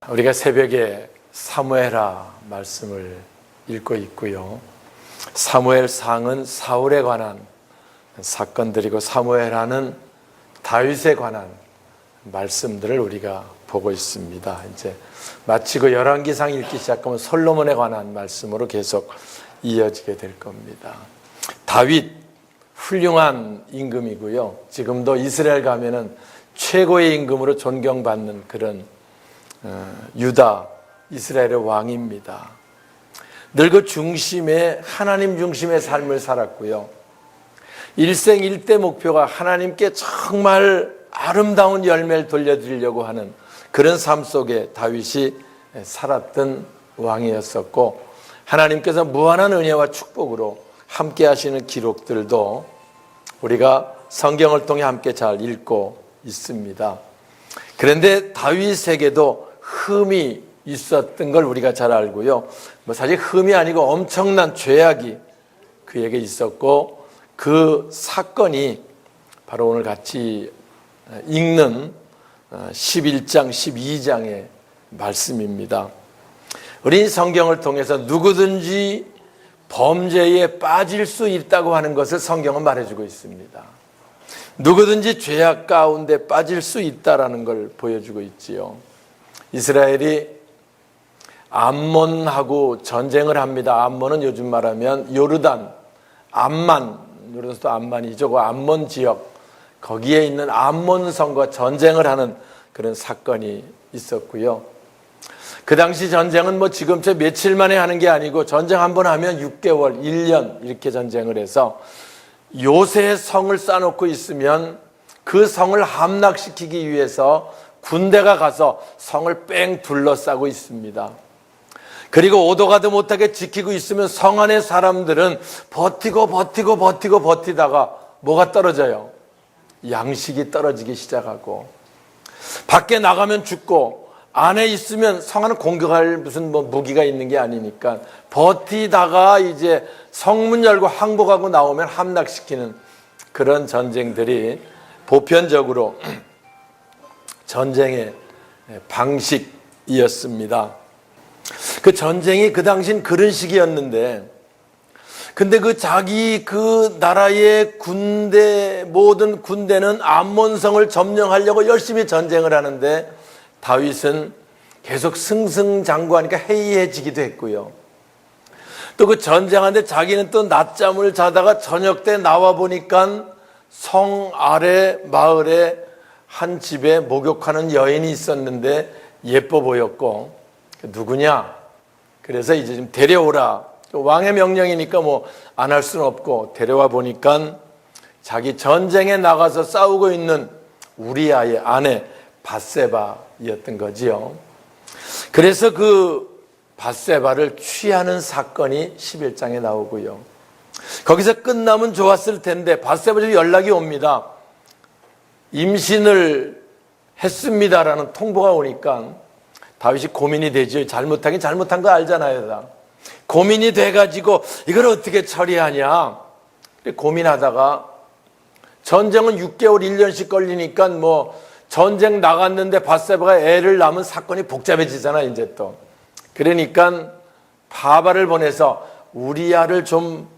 우리가 새벽에 사무엘하 말씀을 읽고 있고요. 사무엘상은 사울에 관한 사건들이고 사무엘하는 다윗에 관한 말씀들을 우리가 보고 있습니다. 이제 마치고 열왕기상 읽기 시작하면 솔로몬에 관한 말씀으로 계속 이어지게 될 겁니다. 다윗 훌륭한 임금이고요. 지금도 이스라엘 가면은 최고의 임금으로 존경받는 그런 유다 이스라엘의 왕입니다. 늘 그 중심에 하나님 중심의 삶을 살았고요. 일생일대 목표가 하나님께 정말 아름다운 열매를 돌려드리려고 하는 그런 삶 속에 다윗이 살았던 왕이었었고, 하나님께서 무한한 은혜와 축복으로 함께 하시는 기록들도 우리가 성경을 통해 함께 잘 읽고 있습니다. 그런데 다윗에게도 흠이 있었던 걸 우리가 잘 알고요. 사실 흠이 아니고 엄청난 죄악이 그에게 있었고, 그 사건이 바로 오늘 같이 읽는 11장, 12장의 말씀입니다. 우리 성경을 통해서 누구든지 범죄에 빠질 수 있다고 하는 것을 성경은 말해주고 있습니다. 누구든지 죄악 가운데 빠질 수 있다는 걸 보여주고 있지요. 이스라엘이 암몬하고 전쟁을 합니다. 암몬은 요즘 말하면 요르단, 암만, 요르단도 암만이죠. 그 암몬 지역, 거기에 있는 암몬 성과 전쟁을 하는 그런 사건이 있었고요. 그 당시 전쟁은 지금처럼 며칠 만에 하는 게 아니고 전쟁 한번 하면 6개월, 1년 이렇게 전쟁을 해서 요새의 성을 쌓아놓고 있으면 그 성을 함락시키기 위해서 군대가 가서 성을 뺑 둘러싸고 있습니다. 그리고 오도 가도 못하게 지키고 있으면 성 안의 사람들은 버티다가 뭐가 떨어져요? 양식이 떨어지기 시작하고, 밖에 나가면 죽고, 안에 있으면 성 안은 공격할 무슨 무기가 있는 게 아니니까 버티다가 이제 성문 열고 항복하고 나오면 함락시키는 그런 전쟁들이 보편적으로 전쟁의 방식이었습니다. 그 전쟁이 그 당시엔 그런 식이었는데, 근데 자기 나라의 군대, 모든 군대는 암몬성을 점령하려고 열심히 전쟁을 하는데 다윗은 계속 승승장구하니까 해이해지기도 했고요. 또 그 전쟁하는데 자기는 또 낮잠을 자다가 저녁 때 나와 보니까 성 아래 마을에 한 집에 목욕하는 여인이 있었는데 예뻐 보였고, 누구냐? 그래서 이제 좀 데려오라. 왕의 명령이니까 안 할 수는 없고 데려와 보니까 자기 전쟁에 나가서 싸우고 있는 우리아의 아내 밧세바였던 거지요. 그래서 그 밧세바를 취하는 사건이 11장에 나오고요. 거기서 끝나면 좋았을 텐데 밧세바에서 연락이 옵니다. 임신을 했습니다라는 통보가 오니까 다윗이 고민이 되죠. 잘못하긴 잘못한 거 알잖아요. 다. 고민이 돼가지고 이걸 어떻게 처리하냐 고민하다가, 전쟁은 6개월 1년씩 걸리니까 전쟁 나갔는데 밧세바가 애를 낳으면 사건이 복잡해지잖아 이제 또. 그러니까 바바를 보내서 우리아를 좀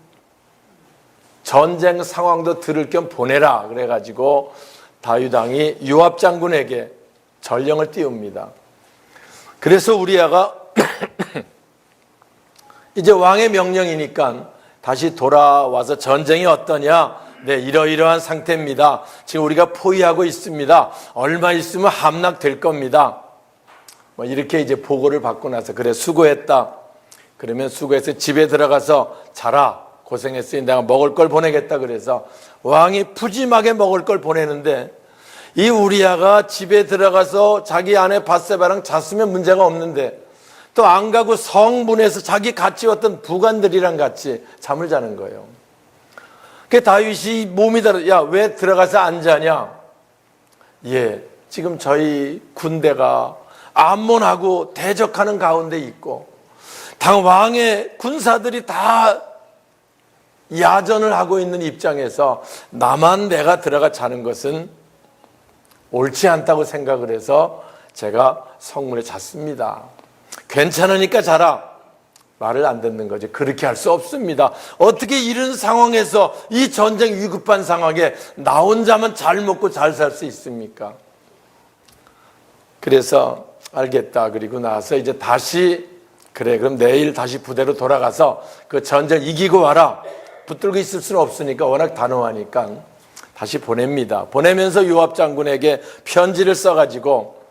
전쟁 상황도 들을 겸 보내라 그래가지고 다윗 왕이 요압 장군에게 전령을 띄웁니다. 그래서 우리아가 이제 왕의 명령이니까 다시 돌아와서 전쟁이 어떠냐? 네, 이러이러한 상태입니다. 지금 우리가 포위하고 있습니다. 얼마 있으면 함락될 겁니다. 이렇게 이제 보고를 받고 나서, 그래, 수고했다. 그러면 수고해서 집에 들어가서 자라. 고생했으니 내가 먹을 걸 보내겠다. 그래서 왕이 푸짐하게 먹을 걸 보내는데, 이 우리아가 집에 들어가서 자기 아내 밧세바랑 잤으면 문제가 없는데 또 안 가고 성문에서 자기 같이 왔던 부관들이랑 같이 잠을 자는 거예요. 그 다윗이 몸이 야, 왜 들어가서 안 자냐? 예, 지금 저희 군대가 암몬하고 대적하는 가운데 있고 당 왕의 군사들이 다 야전을 하고 있는 입장에서 나만 내가 들어가 자는 것은 옳지 않다고 생각을 해서 제가 성문에 잤습니다. 괜찮으니까 자라. 말을 안 듣는 거지. 그렇게 할 수 없습니다. 어떻게 이런 상황에서 이 전쟁 위급한 상황에 나 혼자만 잘 먹고 잘 살 수 있습니까? 그래서 알겠다. 그리고 나서 이제 다시 그래 그럼 내일 다시 부대로 돌아가서 그 전쟁 이기고 와라. 붙들고 있을 수는 없으니까 워낙 단호하니까 다시 보냅니다. 보내면서 요압 장군에게 편지를 써가지고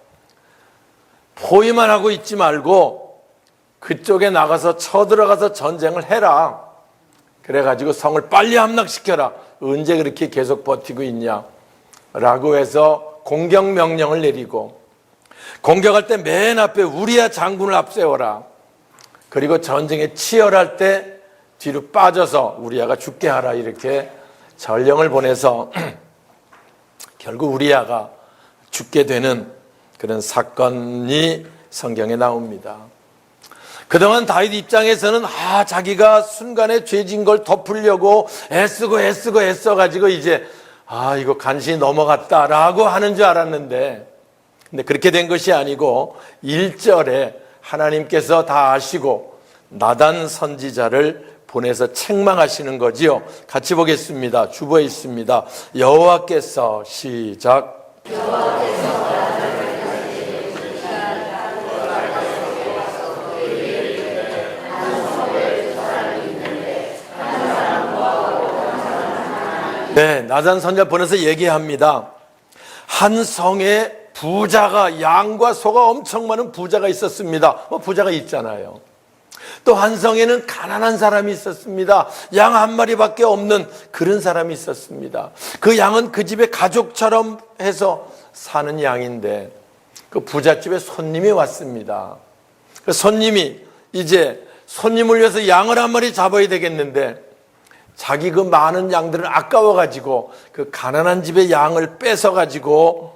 포위만 하고 있지 말고 그쪽에 나가서 쳐들어가서 전쟁을 해라. 그래가지고 성을 빨리 함락시켜라. 언제 그렇게 계속 버티고 있냐 라고 해서 공격 명령을 내리고 공격할 때 맨 앞에 우리야 장군을 앞세워라. 그리고 전쟁에 치열할 때 뒤로 빠져서 우리야가 죽게 하라. 이렇게 전령을 보내서 결국 우리야가 죽게 되는 그런 사건이 성경에 나옵니다. 그동안 다윗 입장에서는 자기가 순간에 죄진 걸 덮으려고 애써가지고 이제 이거 간신히 넘어갔다라고 하는 줄 알았는데 근데 그렇게 된 것이 아니고 1절에 하나님께서 다 아시고 나단 선지자를 보내서 책망하시는 거지요. 같이 보겠습니다. 주보에 있습니다. 여호와께서 시작. 네, 나단 선지자 보내서 얘기합니다. 한 성에 부자가 양과 소가 엄청 많은 부자가 있었습니다. 부자가 있잖아요. 또 한 성에는 가난한 사람이 있었습니다. 양 한 마리밖에 없는 그런 사람이 있었습니다. 그 양은 그 집의 가족처럼 해서 사는 양인데 그 부잣집에 손님이 왔습니다. 그 손님이 이제 손님을 위해서 양을 한 마리 잡아야 되겠는데 자기 그 많은 양들을 아까워가지고 그 가난한 집의 양을 뺏어가지고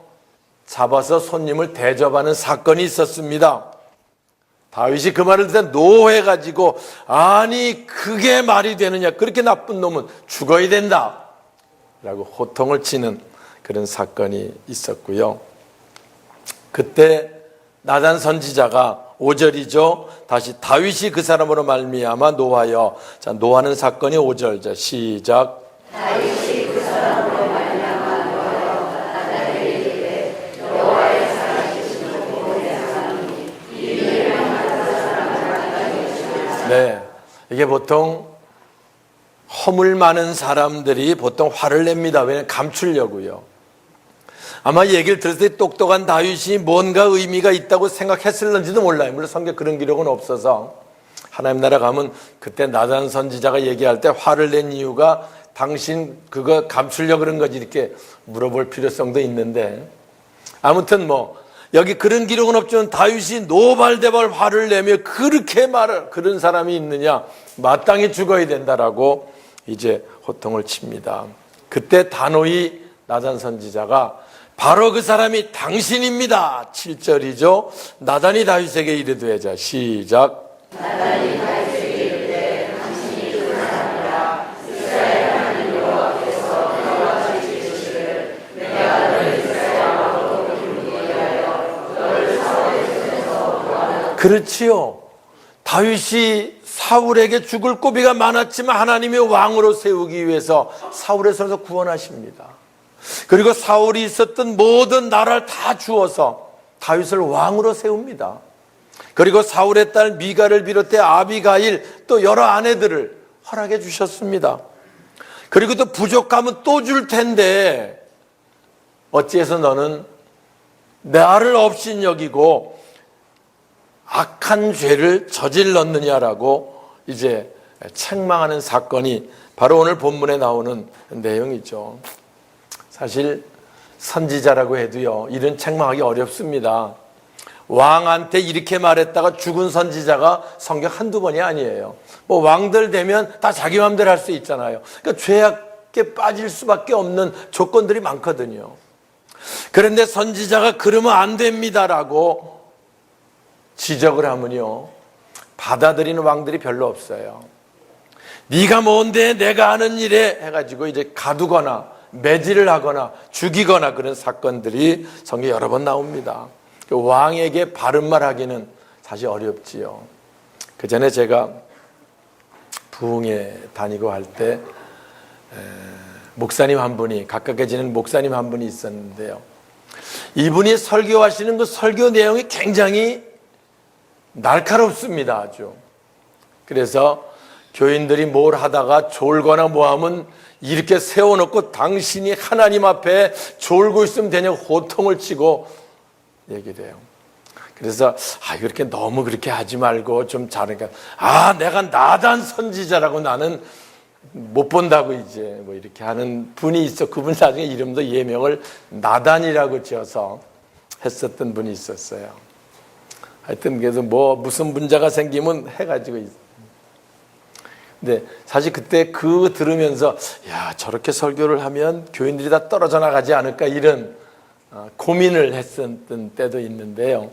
잡아서 손님을 대접하는 사건이 있었습니다. 다윗이 그 말을 듣자 노해가지고 아니 그게 말이 되느냐, 그렇게 나쁜 놈은 죽어야 된다 라고 호통을 치는 그런 사건이 있었고요. 그때 나단 선지자가 5절이죠. 다시 다윗이 그 사람으로 말미암아 노하여. 자, 노하는 사건이 5절. 자, 시작. 다윗이 그 사람으로 말미암아 노하여 나단에게 이르되 여호와의 살아계심을 보내 하나님이 이 일을 행하는 사람을 나단에게 죽였으나. 네, 이게 보통 허물 많은 사람들이 보통 화를 냅니다. 왜냐하면 감추려고요. 아마 얘기를 들었을 때 똑똑한 다윗이 뭔가 의미가 있다고 생각했을는지도 몰라요. 물론 성경에 그런 기록은 없어서. 하나님 나라 가면 그때 나단 선지자가 얘기할 때 화를 낸 이유가 당신 그거 감추려고 그런 거지 이렇게 물어볼 필요성도 있는데, 아무튼 여기 그런 기록은 없지만 다윗이 노발대발 화를 내며 그렇게 말을, 그런 사람이 있느냐, 마땅히 죽어야 된다라고 이제 호통을 칩니다. 그때 단호히 나단 선지자가 바로 그 사람이 당신입니다. 7절이죠. 나단이 다윗에게 이르되. 자, 시작. 나단이 다윗에게 이르되 당신이 그 사람이라. 이스라엘 하나님 여호와께서 너와 지키시기를 내가 너를 이스라엘 왕으로 부르기 위하여 너를 사울의 손에서 구하라. 그렇지요. 다윗이 사울에게 죽을 고비가 많았지만 하나님이 왕으로 세우기 위해서 사울의 손에서 구원하십니다. 그리고 사울이 있었던 모든 나라를 다 주어서 다윗을 왕으로 세웁니다. 그리고 사울의 딸 미가를 비롯해 아비가일 또 여러 아내들을 허락해 주셨습니다. 그리고 또 부족하면 또 줄 텐데 어찌해서 너는 나를 없인 여기고 악한 죄를 저질렀느냐라고 이제 책망하는 사건이 바로 오늘 본문에 나오는 내용이죠. 사실 선지자라고 해도요, 이런 책망하기 어렵습니다. 왕한테 이렇게 말했다가 죽은 선지자가 성경 한두 번이 아니에요. 왕들 되면 다 자기 마음대로 할 수 있잖아요. 그러니까 죄악에 빠질 수밖에 없는 조건들이 많거든요. 그런데 선지자가 그러면 안 됩니다라고 지적을 하면요, 받아들이는 왕들이 별로 없어요. 네가 뭔데 내가 하는 일에 해가지고 이제 가두거나 매질을 하거나 죽이거나 그런 사건들이 성경에 여러 번 나옵니다. 왕에게 바른 말 하기는 사실 어렵지요. 그 전에 제가 부흥회 다니고 할 때 목사님 한 분이, 가깝게 지내는 목사님 한 분이 있었는데요. 이분이 설교하시는 그 설교 내용이 굉장히 날카롭습니다. 아주. 그래서 교인들이 뭘 하다가 졸거나 뭐하면 이렇게 세워놓고 당신이 하나님 앞에 졸고 있으면 되냐고 호통을 치고 얘기를 해요. 그래서 그렇게 너무 그렇게 하지 말고 좀 잘하니까 내가 나단 선지자라고 나는 못 본다고 이제 뭐 이렇게 하는 분이 있어. 그분 나중에 이름도 예명을 나단이라고 지어서 했었던 분이 있었어요. 하여튼 그래서 뭐 무슨 문제가 생기면 해가지고 근데 사실 그때 그 들으면서 저렇게 설교를 하면 교인들이 다 떨어져 나가지 않을까 이런 고민을 했었던 때도 있는데요.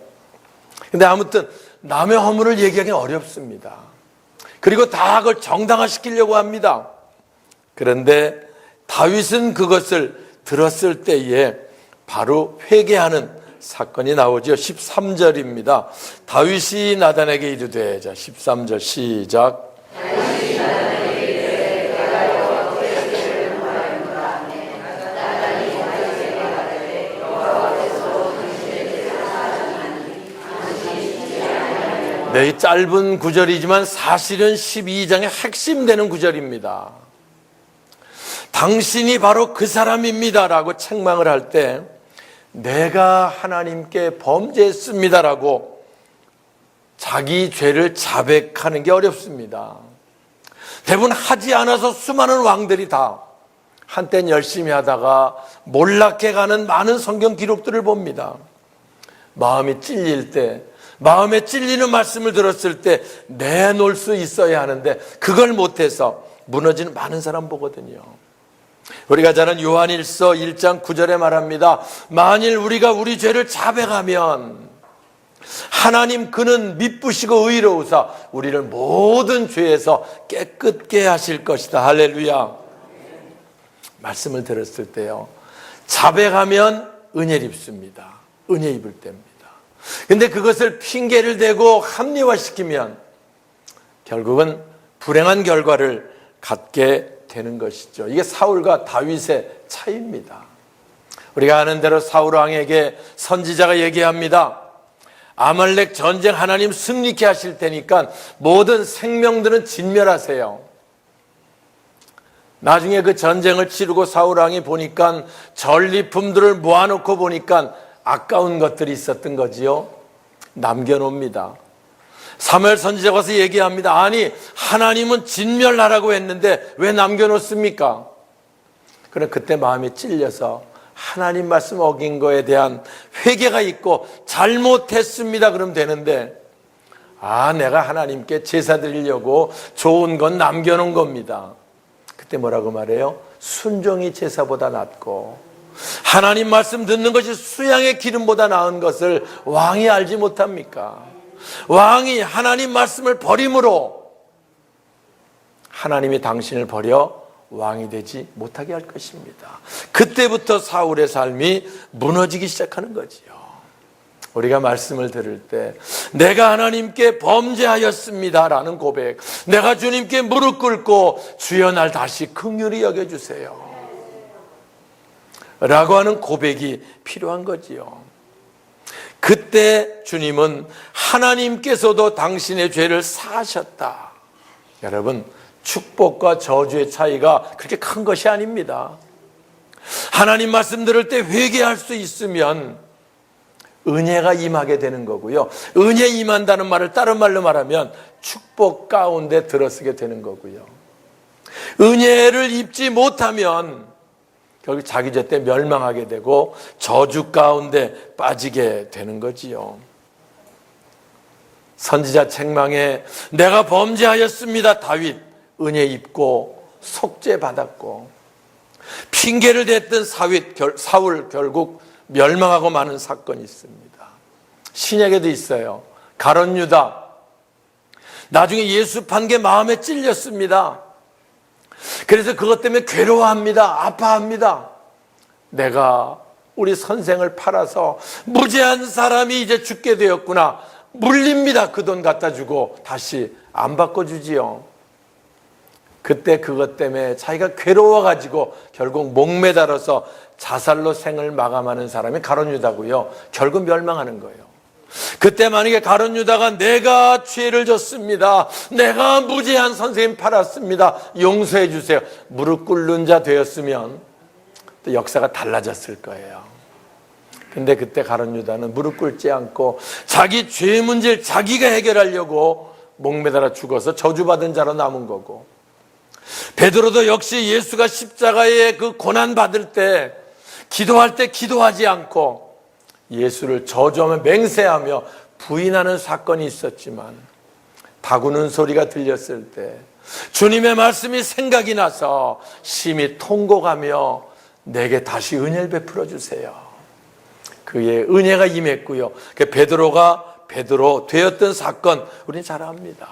근데 아무튼 남의 허물을 얘기하기 어렵습니다. 그리고 다 그걸 정당화시키려고 합니다. 그런데 다윗은 그것을 들었을 때에 바로 회개하는 사건이 나오죠. 13절입니다. 다윗이 나단에게 이르되, 자 13절 시작. 네, 이 짧은 구절이지만 사실은 12장의 핵심 되는 구절입니다. 당신이 바로 그 사람입니다 라고 책망을 할 때 내가 하나님께 범죄했습니다 라고 자기 죄를 자백하는 게 어렵습니다. 대부분 하지 않아서 수많은 왕들이 다 한때는 열심히 하다가 몰락해 가는 많은 성경 기록들을 봅니다. 마음이 찔릴 때, 마음에 찔리는 말씀을 들었을 때 내놓을 수 있어야 하는데 그걸 못해서 무너지는 많은 사람 보거든요. 우리가 잘 아는 요한일서 1장 9절에 말합니다. 만일 우리가 우리 죄를 자백하면 하나님 그는 미쁘시고 의로우사 우리를 모든 죄에서 깨끗게 하실 것이다. 할렐루야. 말씀을 들었을 때요, 자백하면 은혜 입습니다. 은혜 입을 때입니다. 근데 그것을 핑계를 대고 합리화시키면 결국은 불행한 결과를 갖게 되는 것이죠. 이게 사울과 다윗의 차이입니다. 우리가 아는 대로 사울 왕에게 선지자가 얘기합니다. 아말렉 전쟁 하나님 승리케 하실 테니까 모든 생명들은 진멸하세요. 나중에 그 전쟁을 치르고 사울 왕이 보니까 전리품들을 모아놓고 보니까 아까운 것들이 있었던 거지요. 남겨놓습니다. 사무엘 선지자가 와서 얘기합니다. 아니 하나님은 진멸하라고 했는데 왜 남겨놓습니까? 그럼 그때 마음이 찔려서 하나님 말씀 어긴 거에 대한 회개가 있고 잘못했습니다 그러면 되는데 내가 하나님께 제사 드리려고 좋은 건 남겨놓은 겁니다. 그때 뭐라고 말해요? 순종이 제사보다 낫고 하나님 말씀 듣는 것이 수양의 기름보다 나은 것을 왕이 알지 못합니까? 왕이 하나님 말씀을 버림으로 하나님이 당신을 버려 왕이 되지 못하게 할 것입니다. 그때부터 사울의 삶이 무너지기 시작하는 거지요. 우리가 말씀을 들을 때 내가 하나님께 범죄하였습니다 라는 고백, 내가 주님께 무릎 꿇고 주여 날 다시 긍휼히 여겨주세요 라고 하는 고백이 필요한 거지요. 그때 주님은 하나님께서도 당신의 죄를 사하셨다. 여러분, 축복과 저주의 차이가 그렇게 큰 것이 아닙니다. 하나님 말씀 들을 때 회개할 수 있으면 은혜가 임하게 되는 거고요. 은혜 임한다는 말을 다른 말로 말하면 축복 가운데 들어서게 되는 거고요. 은혜를 입지 못하면 결국 자기 죄 때 멸망하게 되고 저주 가운데 빠지게 되는 거지요. 선지자 책망에 내가 범죄하였습니다. 다윗 은혜 입고 속죄 받았고, 핑계를 댔던 사울 결국 멸망하고 마는 사건이 있습니다. 신약에도 있어요. 가룟 유다 나중에 예수 판 게 마음에 찔렸습니다. 그래서 그것 때문에 괴로워합니다. 아파합니다. 내가 우리 선생을 팔아서 무죄한 사람이 이제 죽게 되었구나. 물립니다. 그 돈 갖다 주고 다시 안 바꿔주지요. 그때 그것 때문에 자기가 괴로워가지고 결국 목매달아서 자살로 생을 마감하는 사람이 가룟 유다고요. 결국 멸망하는 거예요. 그때 만약에 가룟 유다가 내가 죄를 졌습니다, 내가 무죄한 선생님 팔았습니다, 용서해 주세요, 무릎 꿇는 자 되었으면 또 역사가 달라졌을 거예요. 근데 그때 가룟 유다는 무릎 꿇지 않고 자기 죄 문제를 자기가 해결하려고 목매달아 죽어서 저주받은 자로 남은 거고, 베드로도 역시 예수가 십자가에 그 고난 받을 때 기도할 때 기도하지 않고 예수를 저주하며 맹세하며 부인하는 사건이 있었지만, 다구는 소리가 들렸을 때 주님의 말씀이 생각이 나서 심히 통곡하며 내게 다시 은혜를 베풀어 주세요. 그의 은혜가 임했고요. 베드로가 베드로 되었던 사건 우리는 잘 압니다.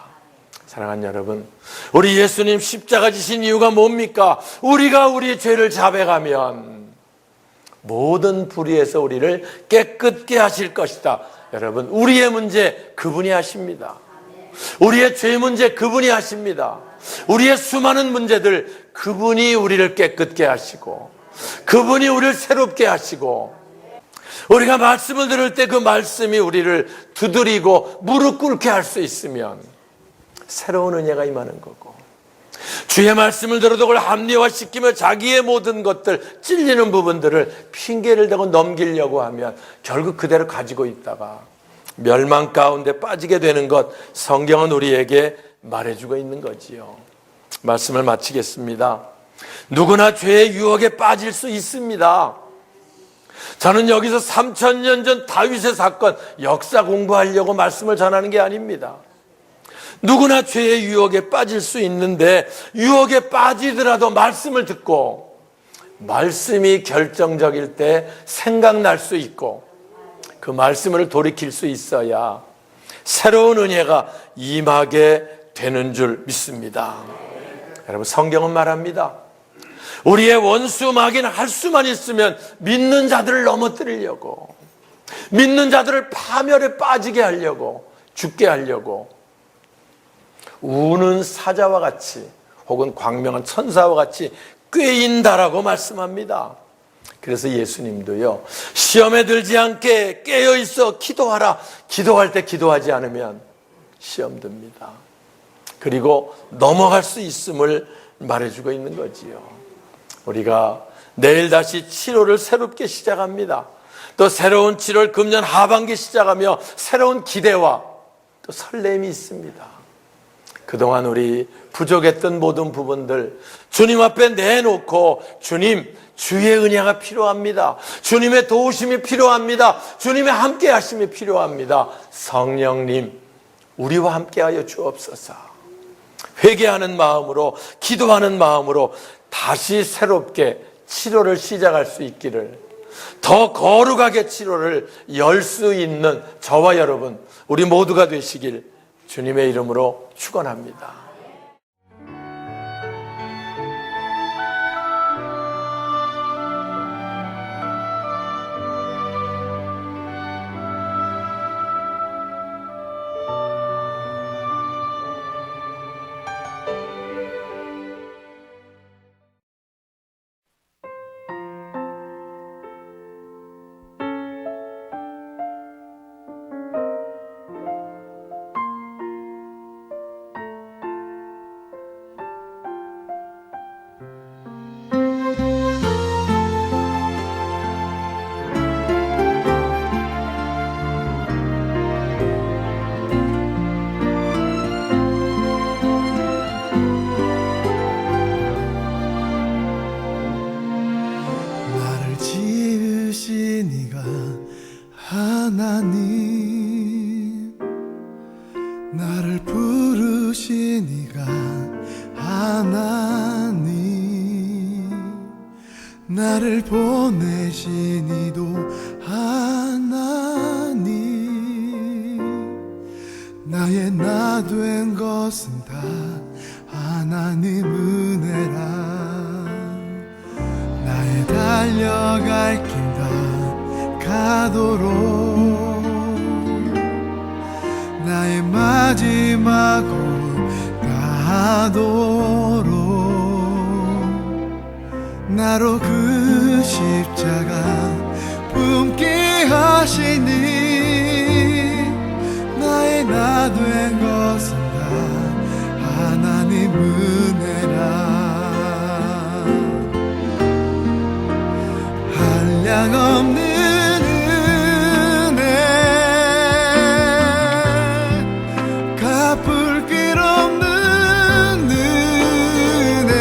사랑하는 여러분, 우리 예수님 십자가 지신 이유가 뭡니까? 우리가 우리의 죄를 자백하면 모든 불의에서 우리를 깨끗게 하실 것이다. 여러분, 우리의 문제 그분이 하십니다. 우리의 죄 문제 그분이 하십니다. 우리의 수많은 문제들 그분이 우리를 깨끗게 하시고 그분이 우리를 새롭게 하시고, 우리가 말씀을 들을 때 그 말씀이 우리를 두드리고 무릎 꿇게 할 수 있으면 새로운 은혜가 임하는 거고, 주의 말씀을 들어도 그걸 합리화시키며 자기의 모든 것들, 찔리는 부분들을 핑계를 대고 넘기려고 하면 결국 그대로 가지고 있다가 멸망 가운데 빠지게 되는 것, 성경은 우리에게 말해주고 있는 거지요. 말씀을 마치겠습니다. 누구나 죄의 유혹에 빠질 수 있습니다. 저는 여기서 3000년 전 다윗의 사건 역사 공부하려고 말씀을 전하는 게 아닙니다. 누구나 죄의 유혹에 빠질 수 있는데, 유혹에 빠지더라도 말씀을 듣고 말씀이 결정적일 때 생각날 수 있고 그 말씀을 돌이킬 수 있어야 새로운 은혜가 임하게 되는 줄 믿습니다. 여러분, 성경은 말합니다. 우리의 원수 마귀는 할 수만 있으면 믿는 자들을 넘어뜨리려고, 믿는 자들을 파멸에 빠지게 하려고, 죽게 하려고 우는 사자와 같이 혹은 광명한 천사와 같이 꾀인다라고 말씀합니다. 그래서 예수님도요, 시험에 들지 않게 깨어있어 기도하라. 기도할 때 기도하지 않으면 시험 듭니다. 그리고 넘어갈 수 있음을 말해주고 있는 거지요. 우리가 내일 다시 치료를 새롭게 시작합니다. 또 새로운 치료를 금년 하반기 시작하며 새로운 기대와 또 설렘이 있습니다. 그동안 우리 부족했던 모든 부분들 주님 앞에 내놓고, 주님, 주의 은혜가 필요합니다. 주님의 도우심이 필요합니다. 주님의 함께 하심이 필요합니다. 성령님, 우리와 함께하여 주옵소서. 회개하는 마음으로, 기도하는 마음으로 다시 새롭게 치료를 시작할 수 있기를, 더 거룩하게 치료를 열 수 있는 저와 여러분, 우리 모두가 되시길 주님의 이름으로 축원합니다. 하나님, 나를 부르신 이가 하나님, 나를 보내신 이도 하나님, 나의 나 된 것은 다 하나님 은혜라. 나의 달려갈 길 다 가도록 나의 마지막 호흡 다하도록 나로 그 십자가 품게 하시니 나의 나 된 것은 다 하나님 은혜라 한량없는 은혜 갚을 길 없는 은혜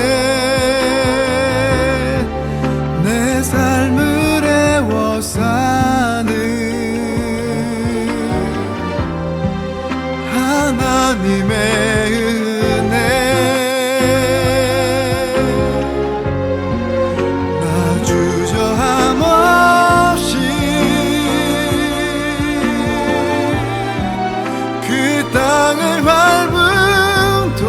내 삶을 애워사는 하나님의 은혜 나 주저함 없이 그 땅을 밟음도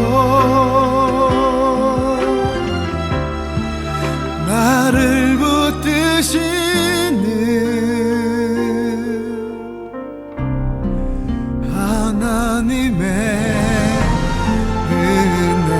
나를 붙드시는 하나님의 은혜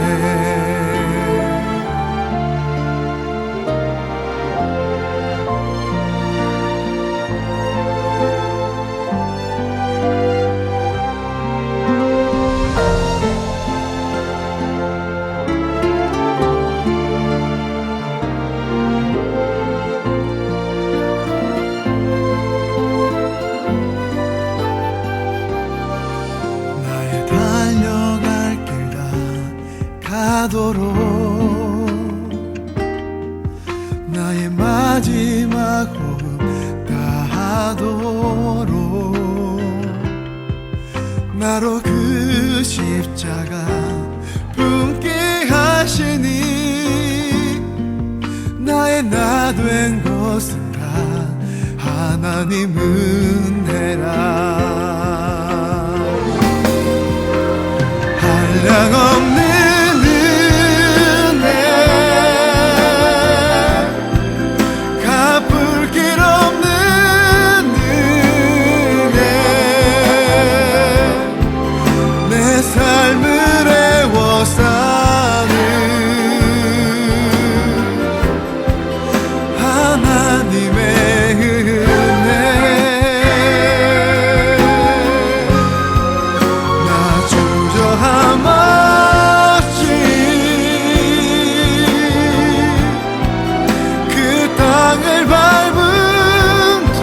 나의 달려갈 길 다 가도록 나의 마지막 호흡 다하도록 나로 그 십자가 품게 하시니 나의 나 된 것은 다 하나님 은혜라 한량없는 은혜 갚을 길 없는 은혜 내 삶을 애워사는 하나님의 은혜 나 주저함 없이 그 땅을 밟음도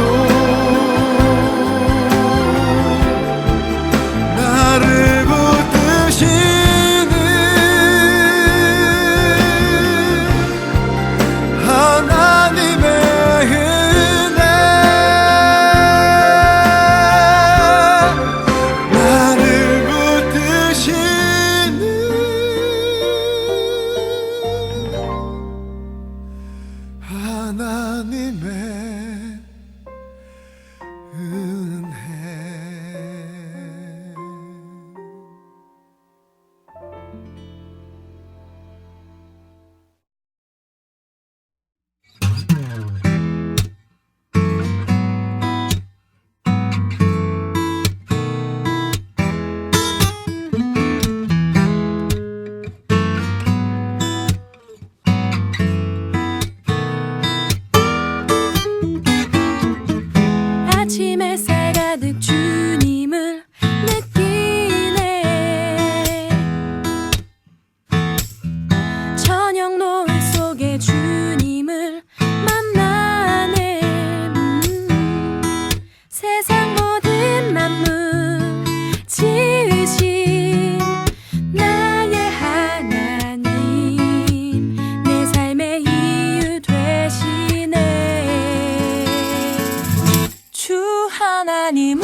나를 붙드시는 하나님의 은혜 나를 붙드시는 하나님의 은혜 아침 햇살 가득 주님을 느끼네 저녁 노을 속에 주님을 만나네 세상 모든 만물 지으신 나의 하나님 내 삶의 이유 되시네 주 하나님은